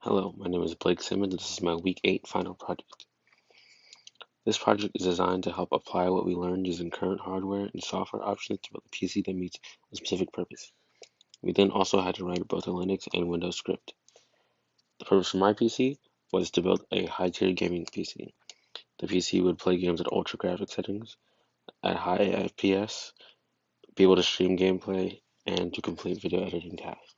Hello, my name is Blake Simmons, and this is my Week 8 final project. This project is designed to help apply what we learned using current hardware and software options to build a PC that meets a specific purpose. We then also had to write both a Linux and Windows script. The purpose for my PC was to build a high-tier gaming PC. The PC would play games at ultra graphic settings, at high FPS, be able to stream gameplay, and to complete video editing tasks.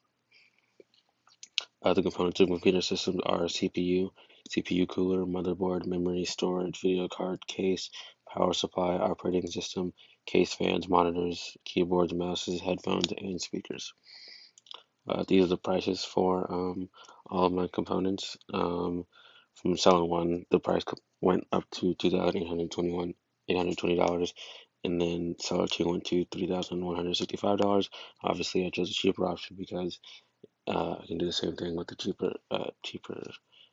Other components of the computer system are CPU, CPU cooler, motherboard, memory, storage, video card, case, power supply, operating system, case fans, monitors, keyboards, mouses, headphones, and speakers. These are the prices for all of my components. From seller one, the price went up to $2,820, and then seller two went to $3,165. Obviously, I chose a cheaper option because I can do the same thing with the cheaper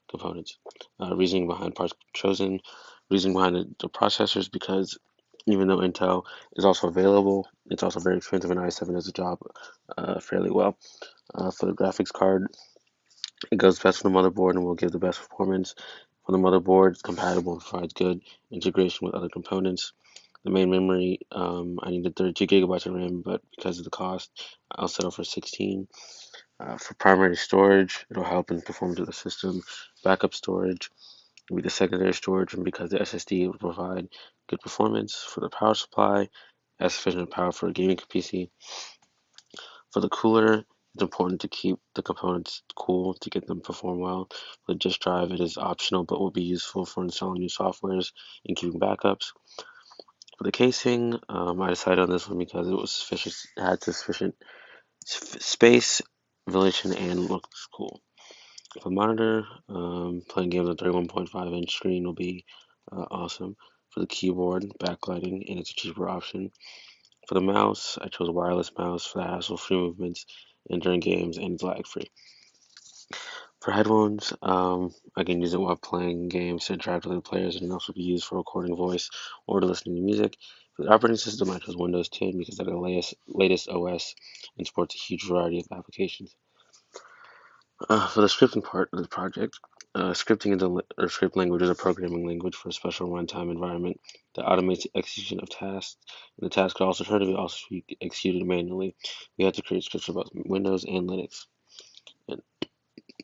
components. Reasoning behind parts chosen, reasoning behind the processors because even though Intel is also available, it's also very expensive, and i7 does the job fairly well. For the graphics card, it goes best for the motherboard and will give the best performance. For the motherboard, it's compatible and provides good integration with other components. The main memory, I needed 32 gigabytes of RAM, but because of the cost, I'll settle for 16. For primary storage, it'll help in performance of the system. Backup storage will be the secondary storage, and because the SSD will provide good performance. For the power supply, has sufficient power for a gaming PC. For the cooler, it's important to keep the components cool to get them perform well. For the disk drive, it is optional but will be useful for installing new softwares and keeping backups. For the casing, I decided on this one because it was sufficient, it had sufficient space, ventilation, and looks cool. For monitor, playing games on 31.5-inch screen will be awesome. For the keyboard, backlighting, and it's a cheaper option. For the mouse, I chose a wireless mouse for the hassle-free movements and during games, and it's lag-free. For headphones, I can use it while playing games to interact with other players, and it can also be used for recording voice or to listening to music. For the operating system, I chose Windows 10 because it's the latest OS and supports a huge variety of applications. For the scripting part of the project, scripting is or script language is a programming language for a special runtime environment that automates the execution of tasks. And the task could alternatively also be executed manually. We had to create scripts for both Windows and Linux. And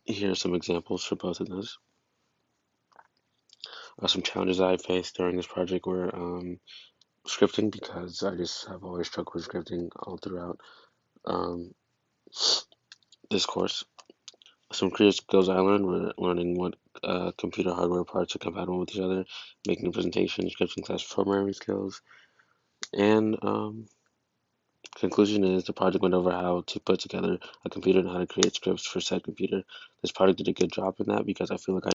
here are some examples for both of those. Some challenges I faced during this project were scripting because I just have always struggled with scripting all throughout um, this course. Some career skills I learned were learning what computer hardware parts are compatible with each other, making a presentation, scripting class programming skills, and conclusion is the project went over how to put together a computer and how to create scripts for said computer. This project did a good job in that because I feel like I